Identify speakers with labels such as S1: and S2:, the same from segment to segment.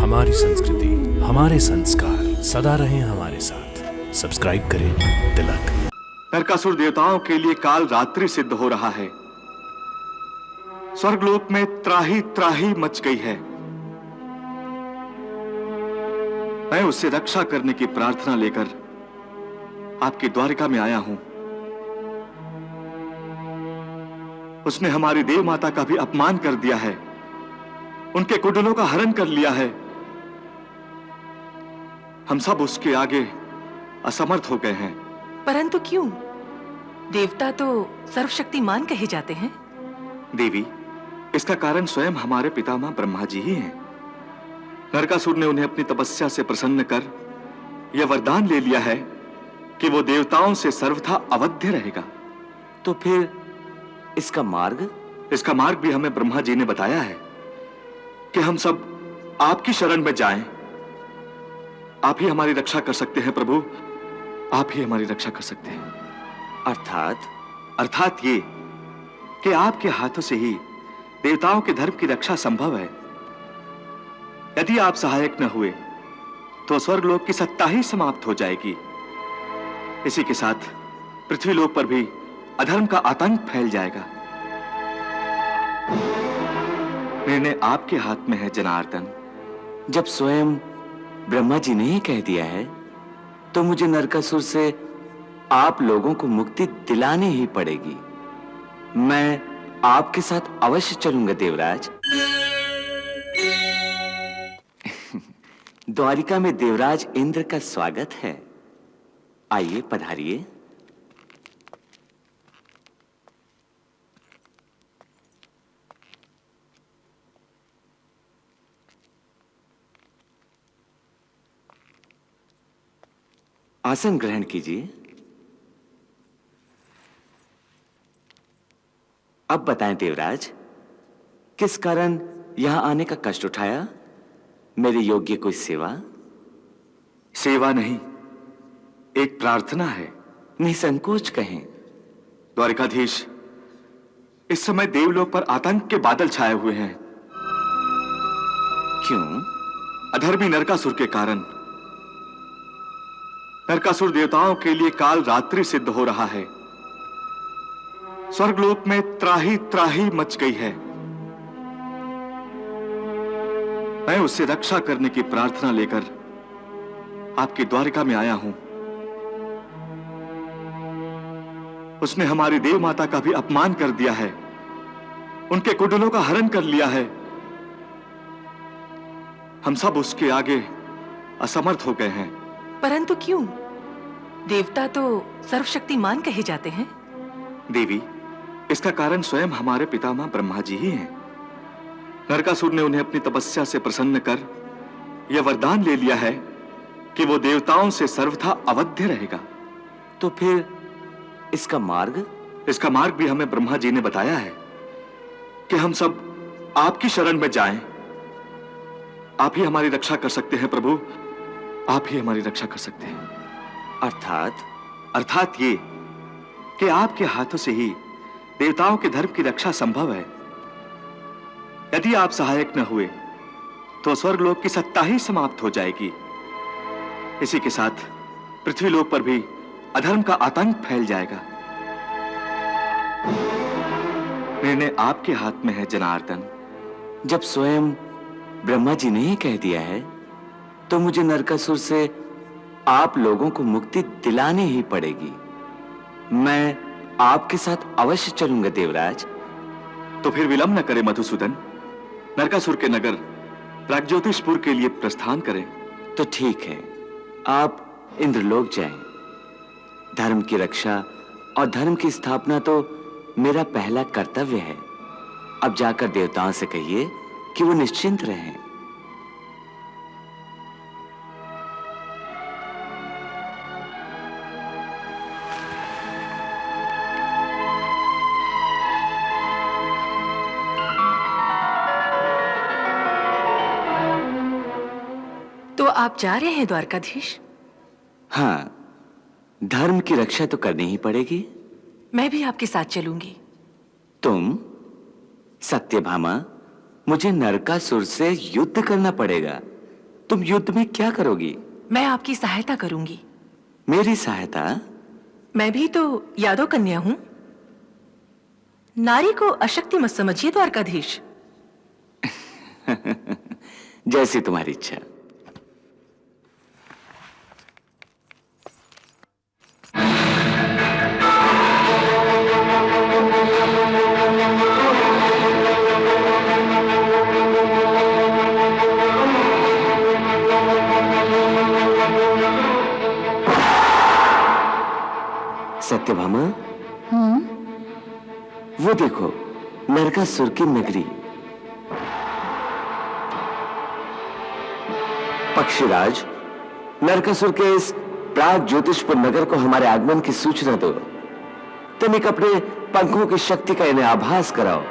S1: हमारी संस्कृति, हमारे संस्कार सदा रहें हमारे साथ। सब्सक्राइब करें तिलक।
S2: नरकासुर देवताओं के लिए काल रात्रि सिद्ध हो रहा है। स्वर्गलोक में त्राही त्राही मच गई है। मैं उससे रक्षा करने की प्रार्थना लेकर आपकी द्वारिका में आया हूं। उसने हमारी देव माता का भी अपमान कर दिया है, उनके कुंडलों का हरण कर लिया है। हम सब उसके आगे असमर्थ हो गए हैं।
S3: परंतु क्यों? देवता तो सर्वशक्तिमान कहे जाते हैं।
S2: देवी, इसका कारण स्वयं हमारे पितामह ब्रह्मा जी ही हैं। नरकासुर ने उन्हें अपनी तपस्या से प्रसन्न कर यह वरदान ले लिया है कि वो देवताओं से सर्वथा अवध्य रहेगा।
S4: तो फिर इसका मार्ग?
S2: इसका मार्ग भी हमें ब्रह्मा जी ने बताया है कि हम सब आपकी शरण में जाएं। आप ही हमारी रक्षा कर सकते हैं प्रभु, आप ही हमारी रक्षा कर सकते हैं। अर्थात ये कि आपके हाथों से ही देवताओं के धर्म की रक्षा संभव है। यदि आप सहायक न हुए तो स्वर्गलोक की सत्ता ही समाप्त हो जाएगी। इसी के साथ पृथ्वीलोक पर भी अधर्म का आतंक फैल जाएगा। निर्णय आपके हाथ में है जनार्दन।
S4: जब स्वयं ब्रह्मा जी ने ही कह दिया है तो मुझे नरकासुर से आप लोगों को मुक्ति दिलानी ही पड़ेगी। मैं आपके साथ अवश्य चलूंगा देवराज। द्वारिका में देवराज इंद्र का स्वागत है। आइए पधारिए। आसन ग्रहण कीजिए। अब बताएं देवराज, किस कारण यहां आने का कष्ट उठाया? मेरे योग्य कोई सेवा?
S2: सेवा नहीं, एक प्रार्थना है।
S4: निसंकोच कहें।
S2: द्वारिकाधीश, इस समय देवलोक पर आतंक के बादल छाए हुए हैं।
S4: क्यों?
S2: अधर्मी नरकासुर के कारण। नरकासुर देवताओं के लिए काल रात्रि सिद्ध हो रहा है। स्वर्गलोक में त्राही त्राही मच गई है। मैं उससे रक्षा करने की प्रार्थना लेकर आपकी द्वारिका में आया हूं। उसने हमारी देव माता का भी अपमान कर दिया है, उनके कुंडलों का हरण कर लिया है। हम सब उसके आगे असमर्थ हो गए हैं।
S3: परंतु क्यों? देवता तो सर्वशक्तिमान कहे जाते हैं।
S2: देवी, इसका कारण स्वयं हमारे पितामह ब्रह्मा जी ही हैं। नरकासुर ने उन्हें अपनी तपस्या से प्रसन्न कर यह वरदान ले लिया है कि वो देवताओं से सर्वथा अवध्य रहेगा।
S4: तो फिर इसका मार्ग?
S2: इसका मार्ग भी हमें ब्रह्मा जी ने बताया है कि हम सब आपकी शरण में जाएं। आप ही हमारी रक्षा कर सकते हैं प्रभु, आप ही हमारी रक्षा कर सकते हैं। अर्थात ये कि आपके हाथों से ही देवताओं के धर्म की रक्षा संभव है। यदि आप सहायक न हुए तो स्वर्गलोक की सत्ता ही समाप्त हो जाएगी। इसी के साथ पृथ्वीलोक पर भी अधर्म का आतंक फैल जाएगा। निर्णय आपके हाथ में है जनार्दन।
S4: जब स्वयं ब्रह्मा जी ने ही कह दिया है तो मुझे नरकासुर से आप लोगों को मुक्ति दिलानी ही पड़ेगी। मैं आपके साथ अवश्य चलूंगा देवराज।
S2: तो फिर विलंब न करें मधुसूदन, नरकासुर के नगर प्राग्ज्योतिषपुर के लिए प्रस्थान करें।
S4: तो ठीक है, आप इंद्रलोक जाएं। धर्म की रक्षा और धर्म की स्थापना तो मेरा पहला कर्तव्य है। अब जाकर देवताओं से कहिए कि वो निश्चिंत रहें।
S3: तो आप जा रहे हैं द्वारकाधीश?
S4: हाँ, धर्म की रक्षा तो करनी ही पड़ेगी।
S3: मैं भी आपके साथ चलूंगी।
S4: तुम? सत्यभामा, मुझे नरकासुर से युद्ध करना पड़ेगा। तुम युद्ध में क्या करोगी?
S3: मैं आपकी सहायता करूंगी।
S4: मेरी सहायता?
S3: मैं भी तो यादव कन्या हूं। नारी को अशक्ति मत समझिए द्वारकाधीश।
S4: जैसी तुम्हारी इच्छा। सत्यभामा, वो देखो नरकासुर की नगरी। पक्षीराज, नरकासुर के इस प्राग ज्योतिषपुर नगर को हमारे आगमन की सूचना दो। तनिक अपने पंखों की शक्ति का इन्हें आभास कराओ।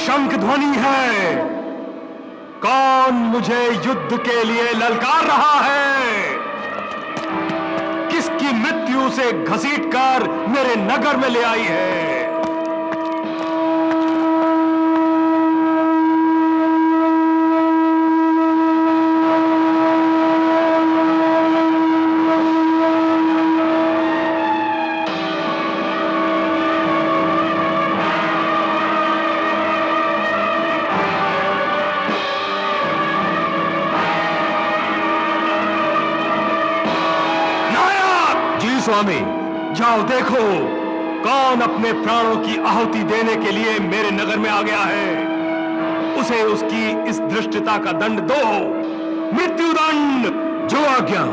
S5: शंख ध्वनि है। कौन मुझे युद्ध के लिए ललकार रहा है? किसकी मृत्यु से घसीटकर मेरे नगर में ले आई है? स्वामी, जाओ देखो कौन अपने प्राणों की आहुति देने के लिए मेरे नगर में आ गया है। उसे उसकी इस धृष्टता का दंड दो, मृत्युदंड। जो आज्ञा।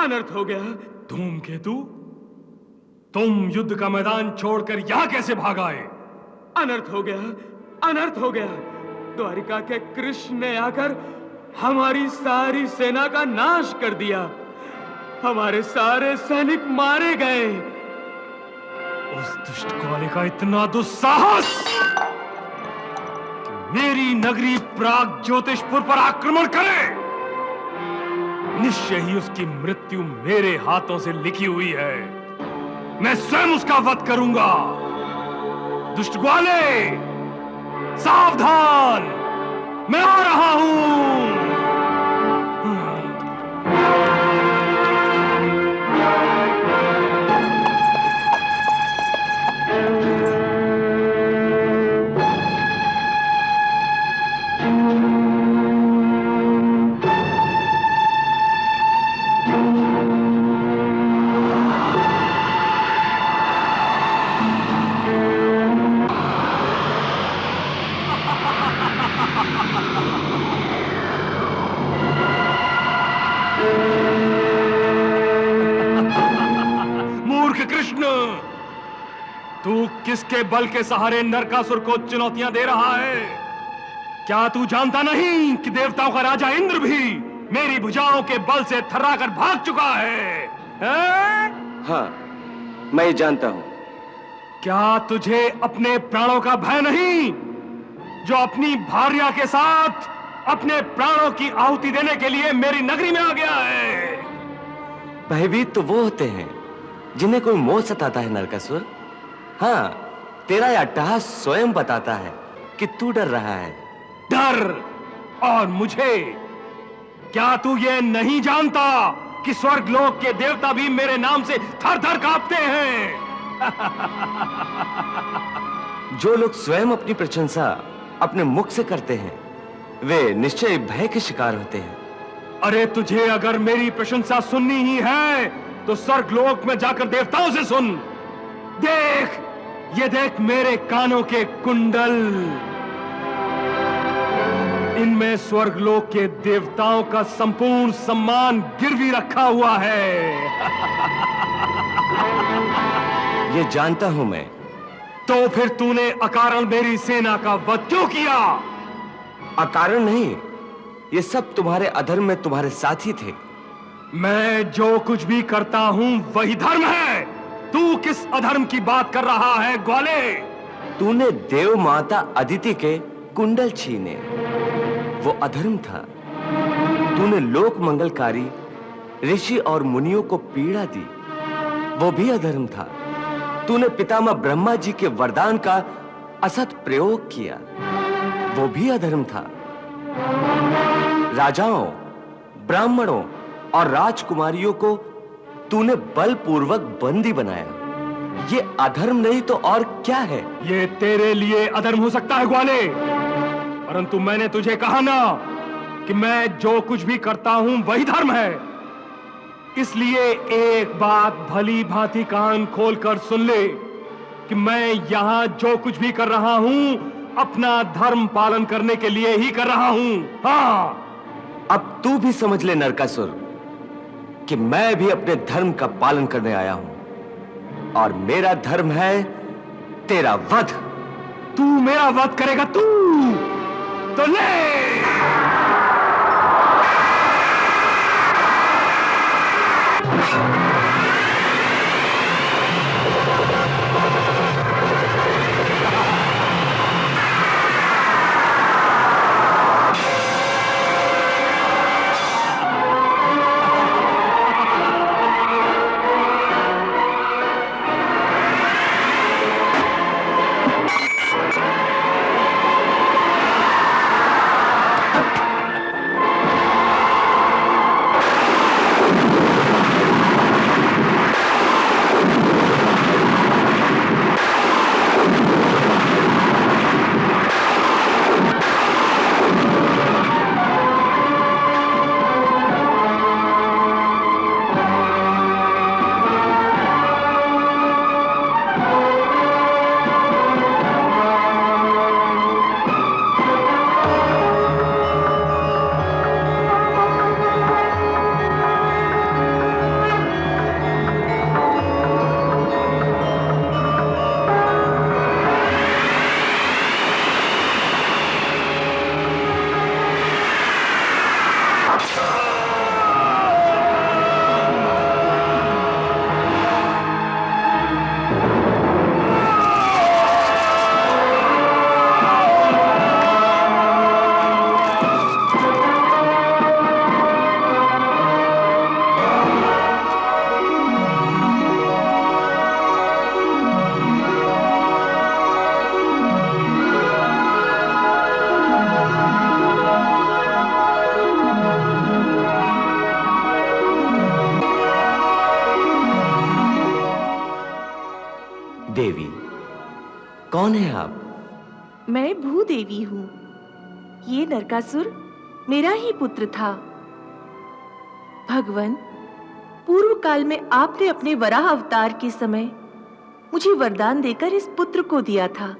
S5: अनर्थ हो गया। धूमकेतु, तुम युद्ध का मैदान छोड़कर यहां कैसे भाग आए? अनर्थ हो गया, अनर्थ हो गया। द्वारिका के कृष्ण ने आकर हमारी सारी सेना का नाश कर दिया। हमारे सारे सैनिक मारे गए। उस दुष्ट ग्वाले का इतना दुस्साहस कि मेरी नगरी प्राग ज्योतिषपुर पर आक्रमण करे। निश्चय ही उसकी मृत्यु मेरे हाथों से लिखी हुई है। मैं स्वयं उसका वध करूंगा। दुष्ट ग्वाले, सावधान, मैं आ रहा हूं। किसके बल के सहारे नरकासुर को चुनौतियां दे रहा है? क्या तू जानता नहीं कि देवताओं का राजा इंद्र भी मेरी भुजाओं के बल से थर्राकर भाग चुका है?
S4: हाँ, मैं ये जानता हूं।
S5: क्या तुझे अपने प्राणों का भय नहीं, जो अपनी भार्या के साथ अपने प्राणों की आहुति देने के लिए मेरी नगरी में आ गया है?
S4: भयभीत तो वो होते हैं जिन्हें कोई मोह सताता है नरकासुर। हाँ, तेरा यह अट्टहास स्वयं बताता है कि तू डर रहा है।
S5: डर? और मुझे? क्या तू ये नहीं जानता कि स्वर्ग लोक के देवता भी मेरे नाम से थर थर कांपते हैं?
S4: जो लोग स्वयं अपनी प्रशंसा अपने मुख से करते हैं वे निश्चय भय के शिकार होते हैं।
S5: अरे तुझे अगर मेरी प्रशंसा सुननी ही है तो स्वर्ग लोक में जाकर देवताओं से सुन। देख, ये देख मेरे कानों के कुंडल। इनमें स्वर्ग लोक के देवताओं का संपूर्ण सम्मान गिरवी रखा हुआ है।
S4: ये जानता हूं मैं।
S5: तो फिर तूने अकारण मेरी सेना का वध क्यों किया?
S4: अकारण नहीं, ये सब तुम्हारे अधर्म में तुम्हारे साथी थे।
S5: मैं जो कुछ भी करता हूं वही धर्म है। तू किस अधर्म की बात कर रहा है ग्वाले?
S4: तूने देव माता अदिति के कुंडल छीने, वो अधर्म था। तूने लोक मंगलकारी ऋषि और मुनियों को पीड़ा दी, वो भी अधर्म था। तूने पितामह ब्रह्मा जी के वरदान का असत प्रयोग किया, वो भी अधर्म था। राजाओं, ब्राह्मणों और राजकुमारियों को तूने बलपूर्वक बंदी बनाया। ये अधर्म नहीं तो और क्या है?
S5: ये तेरे लिए अधर्म हो सकता है ग्वाले, परंतु मैंने तुझे कहा ना कि मैं जो कुछ भी करता हूं वही धर्म है। इसलिए एक बात भली भांति कान खोलकर सुन ले कि मैं यहां जो कुछ भी कर रहा हूं अपना धर्म पालन करने के लिए ही कर रहा हूं। हाँ,
S4: अब तू भी समझ ले नरकासुर कि मैं भी अपने धर्म का पालन करने आया हूं और मेरा धर्म है तेरा वध।
S5: तू मेरा वध करेगा? तू तो ले।
S4: देवी, कौन है आप?
S6: मैं भूदेवी हूँ। ये नरकासुर मेरा ही पुत्र था। भगवान, पूर्व काल में आपने अपने वराह अवतार के समय मुझे वरदान देकर इस पुत्र को दिया था।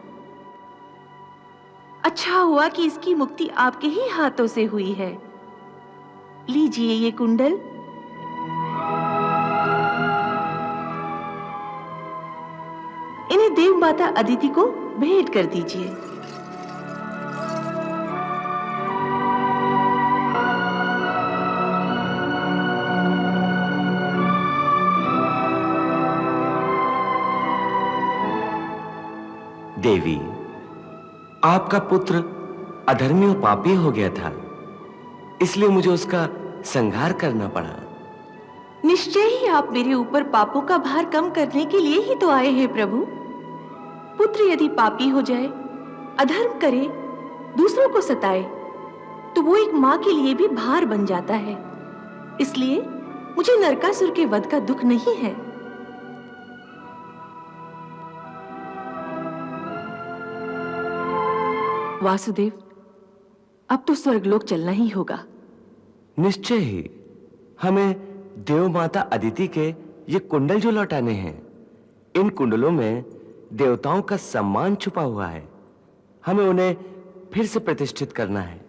S6: अच्छा हुआ कि इसकी मुक्ति आपके ही हाथों से हुई है। लीजिए ये कुंडल। इन्हें देव माता अदिति को भेंट कर दीजिए।
S4: देवी, आपका पुत्र अधर्मी और पापी हो गया था, इसलिए मुझे उसका संहार करना पड़ा।
S6: निश्चय ही आप मेरे ऊपर पापों का भार कम करने के लिए ही तो आए हैं प्रभु। पुत्र यदि पापी हो जाए, अधर्म करे, दूसरों को सताए, तो वो एक माँ के लिए भी भार बन जाता है। इसलिए मुझे नरकासुर के वध का दुख नहीं है। वासुदेव, अब तो स्वर्गलोक चलना ही होगा।
S4: निश्चय ही। हमें देव माता अदिति के ये कुंडल जो लौटाने हैं, इन कुंडलों में देवताओं का सम्मान छुपा हुआ है। हमें उन्हें फिर से प्रतिष्ठित करना है।